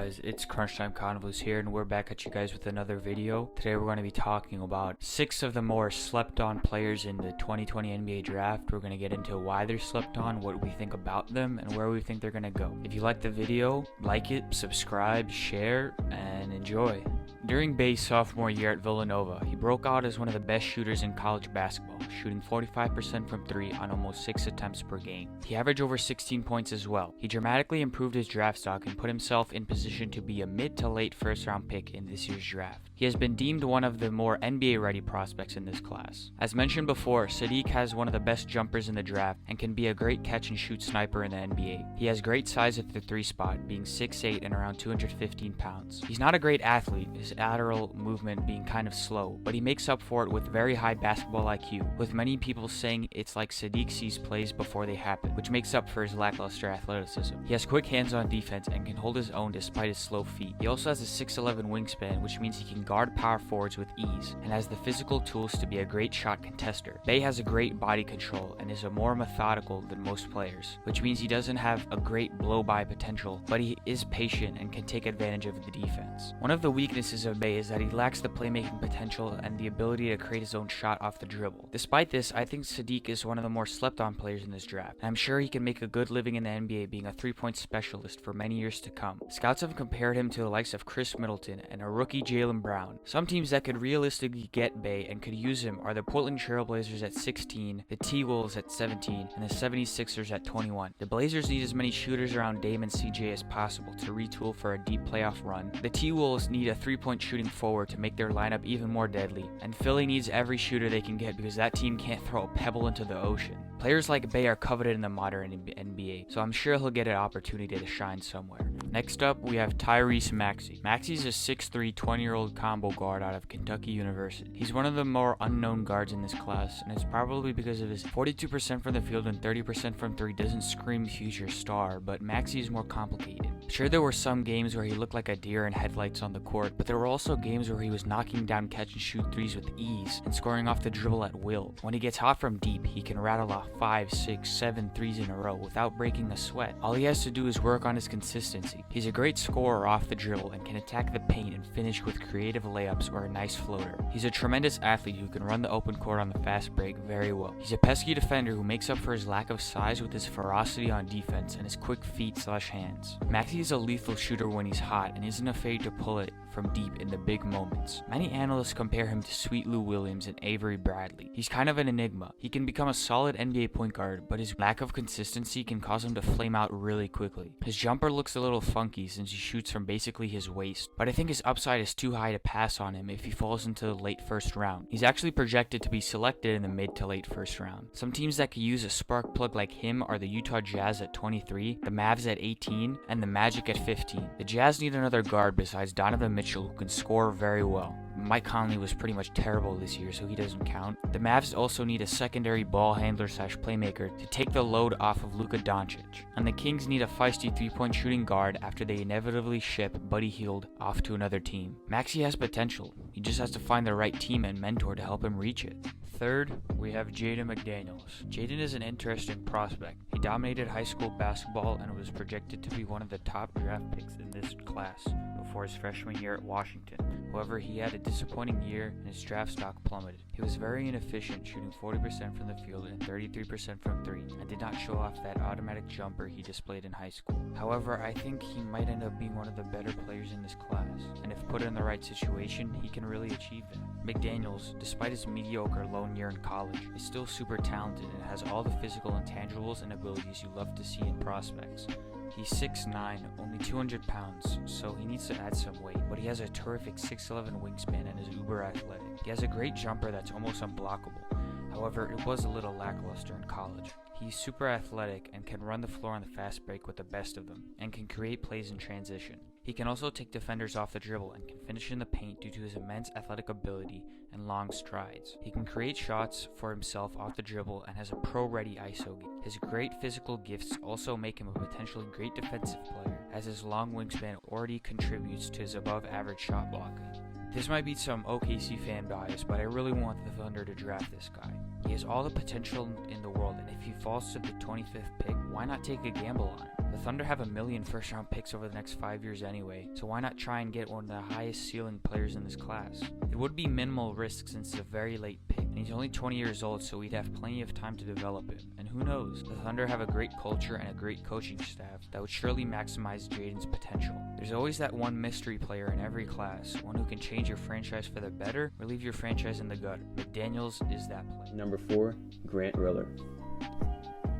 guys, it's Crunch Time Convos here, and we're back at you guys with another video. Today we're going to be talking about 6 of the more slept on players in the 2020 NBA draft. We're going to get into why they're slept on, what we think about them, and where we think they're going to go. If you like the video, like it, subscribe, share, and enjoy. During Bay's sophomore year at Villanova, he broke out as one of the best shooters in college basketball, shooting 45% from 3 on almost 6 attempts per game. He averaged over 16 points as well. He dramatically improved his draft stock and put himself in position to be a mid to late first round pick in this year's draft. He has been deemed one of the more NBA ready prospects in this class. As mentioned before, Sadiq has one of the best jumpers in the draft and can be a great catch and shoot sniper in the NBA. He has great size at the 3 spot, being 6'8" and around 215 pounds. He's not a great athlete, his lateral movement being kind of slow, but he makes up for it with very high basketball IQ, with many people saying it's like Sadiq sees plays before they happen, which makes up for his lackluster athleticism. He has quick hands on defense and can hold his own despite his slow feet. He also has a 6'11" wingspan, which means he can guard power forwards with ease, and has the physical tools to be a great shot contester. Bay has a great body control and is a more methodical than most players, which means he doesn't have a great blow-by potential, but he is patient and can take advantage of the defense. One of the weaknesses of Bay is that he lacks the playmaking potential and the ability to create his own shot off the dribble. Despite this, I think Sadiq is one of the more slept-on players in this draft, and I'm sure he can make a good living in the NBA being a three-point specialist for many years to come. Scouts have compared him to the likes of Chris Middleton and a rookie Jaylen Brown. Some teams that could realistically get Bay and could use him are the Portland Trailblazers at 16, the T-Wolves at 17, and the 76ers at 21. The Blazers need as many shooters around Dame and CJ as possible to retool for a deep playoff run. The T-Wolves need a three-point shooting forward to make their lineup even more deadly, and Philly needs every shooter they can get because that team can't throw a pebble into the ocean. Players like Bay are coveted in the modern NBA, so I'm sure he'll get an opportunity to shine somewhere. Next up, we have Tyrese Maxey. Maxey's a 6'3", 20-year-old combo guard out of Kentucky University. He's one of the more unknown guards in this class, and it's probably because of his 42% from the field and 30% from 3 doesn't scream future star, but Maxey is more complicated. Sure, there were some games where he looked like a deer in headlights on the court, but there were also games where he was knocking down catch-and-shoot threes with ease and scoring off the dribble at will. When he gets hot from deep, he can rattle off 5, 6, 7 threes in a row without breaking a sweat. All he has to do is work on his consistency. He's a great scorer off the dribble and can attack the paint and finish with creative layups or a nice floater. He's a tremendous athlete who can run the open court on the fast break very well. He's a pesky defender who makes up for his lack of size with his ferocity on defense and his quick feet/hands. Maxey is a lethal shooter when he's hot and isn't afraid to pull it from deep in the big moments. Many analysts compare him to Sweet Lou Williams and Avery Bradley. He's kind of an enigma. He can become a solid NBA point guard, but his lack of consistency can cause him to flame out really quickly. His jumper looks a little funky since he shoots from basically his waist, but I think his upside is too high to pass on him if he falls into the late first round. He's actually projected to be selected in the mid to late first round. Some teams that could use a spark plug like him are the Utah Jazz at 23, the Mavs at 18, and the Magic at 15. The Jazz need another guard besides Donovan Mitchell who can score very well. Mike Conley was pretty much terrible this year, so he doesn't count. The Mavs also need a secondary ball handler/playmaker to take the load off of Luka Doncic. And the Kings need a feisty three-point shooting guard after they inevitably ship Buddy Hield off to another team. Maxey has potential. He just has to find the right team and mentor to help him reach it. Third, we have Jaden McDaniels. Jaden is an interesting prospect. He dominated high school basketball and was projected to be one of the top draft picks in this class before his freshman year at Washington. However, he had a disappointing year and his draft stock plummeted. He was very inefficient, shooting 40% from the field and 33% from 3, and did not show off that automatic jumper he displayed in high school. However, I think he might end up being one of the better players in this class, and if put in the right situation, he can really achieve that. McDaniels, despite his mediocre lone year in college, is still super talented and has all the physical intangibles and abilities you love to see in prospects. He's 6'9", only 200 pounds, so he needs to add some weight, but he has a terrific 6'11" wingspan and is uber athletic. He has a great jumper that's almost unblockable. However, it was a little lackluster in college. He's super athletic and can run the floor on the fast break with the best of them, and can create plays in transition. He can also take defenders off the dribble and can finish in the paint due to his immense athletic ability and long strides. He can create shots for himself off the dribble and has a pro-ready ISO game. His great physical gifts also make him a potentially great defensive player, as his long wingspan already contributes to his above-average shot blocking. This might be some OKC fan bias, but I really want the Thunder to draft this guy. He has all the potential in the world, and if he falls to the 25th pick, why not take a gamble on him? The Thunder have 1 million first-round picks over the next 5 years anyway, so why not try and get one of the highest ceiling players in this class? It would be minimal risk since it's a very late pick, and he's only 20 years old, so we'd have plenty of time to develop it. And who knows, the Thunder have a great culture and a great coaching staff that would surely maximize Jaden's potential. There's always that one mystery player in every class, one who can change your franchise for the better or leave your franchise in the gutter. McDaniels is that player. Number 4, Grant Riller.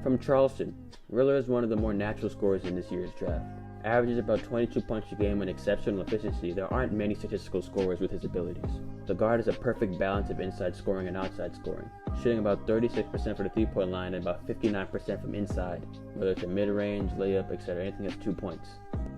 From Charleston, Riller is one of the more natural scorers in this year's draft. Averages about 22 points a game with exceptional efficiency. There aren't many statistical scorers with his abilities. The guard has a perfect balance of inside scoring and outside scoring, shooting about 36% for the 3-point line and about 59% from inside, whether it's a mid-range, layup, etc., anything that's 2 points.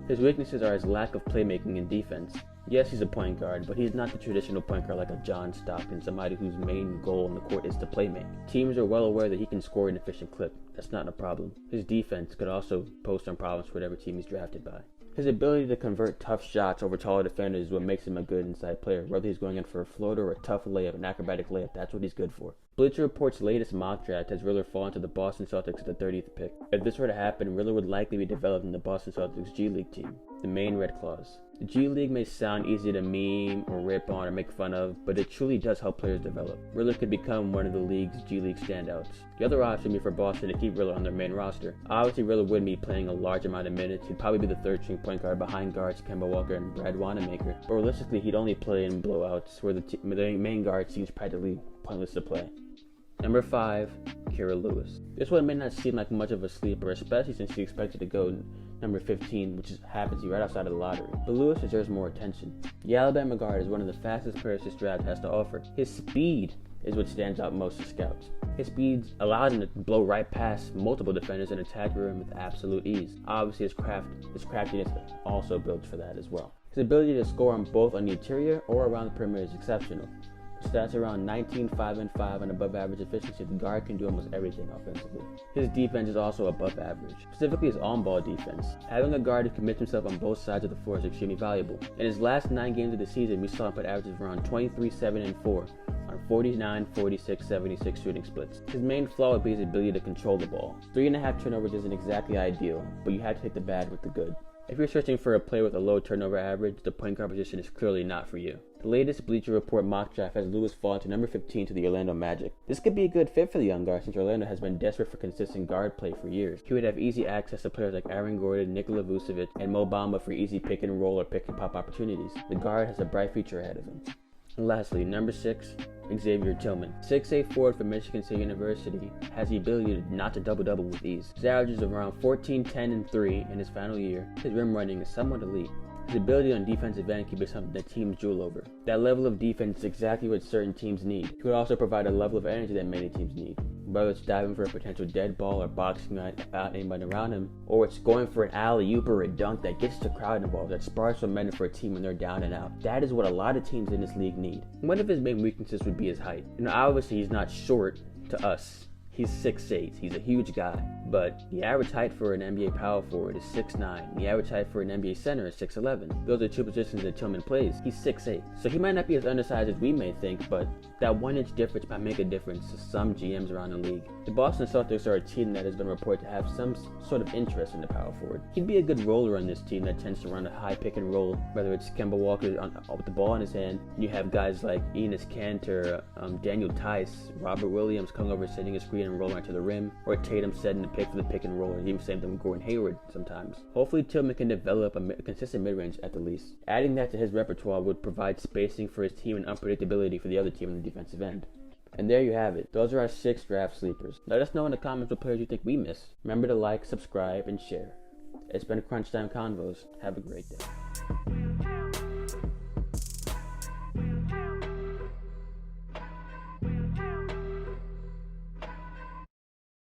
His weaknesses are his lack of playmaking and defense. Yes, he's a point guard, but he's not the traditional point guard like a John Stockton, somebody whose main goal on the court is to playmake. Teams are well aware that he can score an efficient clip. That's not a problem. His defense could also pose some problems for whatever team he's drafted by. His ability to convert tough shots over taller defenders is what makes him a good inside player. Whether he's going in for a floater or a tough layup, an acrobatic layup, that's what he's good for. Bleacher Report's latest mock draft has Riller fallen to the Boston Celtics at the 30th pick. If this were to happen, Riller would likely be developed in the Boston Celtics G League team, the Maine Red Claws. The G League may sound easy to meme or rip on or make fun of, but it truly does help players develop. Riller could become one of the league's G League standouts. The other option would be for Boston to keep Riller on their main roster. Obviously, Riller wouldn't be playing a large amount of minutes. He'd probably be the third-string point guard behind guards Kemba Walker and Brad Wanamaker, but realistically, he'd only play in blowouts where the main guard seems practically pointless to play. Number 5, Kira Lewis. This one may not seem like much of a sleeper, especially since he's expected to go number 15, which happens to be right outside of the lottery. But Lewis deserves more attention. The Alabama guard is one of the fastest players this draft has to offer. His speed is what stands out most to scouts. His speed allows him to blow right past multiple defenders and attack the rim with absolute ease. Obviously, his craftiness also builds for that as well. His ability to score on both on the interior or around the perimeter is exceptional. Stats around 19, 5, and 5 and above average efficiency. The guard can do almost everything offensively. His defense is also above average, specifically his on-ball defense. Having a guard who commits himself on both sides of the floor is extremely valuable. In his last 9 games of the season, we saw him put averages of around 23, 7, and 4 on 49, 46, 76 shooting splits. His main flaw would be his ability to control the ball. 3.5 turnovers isn't exactly ideal, but you have to take the bad with the good. If you're searching for a player with a low turnover average, the point guard position is clearly not for you. The latest Bleacher Report mock draft has Lewis fallen to number 15 to the Orlando Magic. This could be a good fit for the young guard since Orlando has been desperate for consistent guard play for years. He would have easy access to players like Aaron Gordon, Nikola Vucevic, and Mo Bamba for easy pick and roll or pick and pop opportunities. The guard has a bright future ahead of him. And lastly, number 6, Xavier Tillman. 6'8" forward from Michigan State University, has the ability not to double-double with ease. His averages of around 14, 10, and 3 in his final year. His rim running is somewhat elite. His ability on defensive end can be something that teams drool over. That level of defense is exactly what certain teams need. He could also provide a level of energy that many teams need. Whether it's diving for a potential dead ball or boxing out anybody around him, or it's going for an alley-oop or a dunk that gets the crowd involved, that sparks momentum for a team when they're down and out. That is what a lot of teams in this league need. One of his main weaknesses would be his height. Obviously he's not short to us. He's 6'8". He's a huge guy. But the average height for an NBA power forward is 6'9". The average height for an NBA center is 6'11". Those are two positions that Tillman plays. He's 6'8". So he might not be as undersized as we may think, but that 1-inch difference might make a difference to some GMs around the league. The Boston Celtics are a team that has been reported to have some sort of interest in the power forward. He'd be a good roller on this team that tends to run a high pick and roll, whether it's Kemba Walker with the ball in his hand. You have guys like Enes Kanter, Daniel Tice, Robert Williams coming over setting a screen and rolling right to the rim, or Tatum setting the pick for the pick and roll, or even same thing with Gordon Hayward sometimes. Hopefully Tillman can develop a consistent mid-range at the least. Adding that to his repertoire would provide spacing for his team and unpredictability for the other team on the defensive end. And there you have it. Those are our 6 draft sleepers. Let us know in the comments what players you think we missed. Remember to like, subscribe, and share. It's been Crunch Time Convos. Have a great day.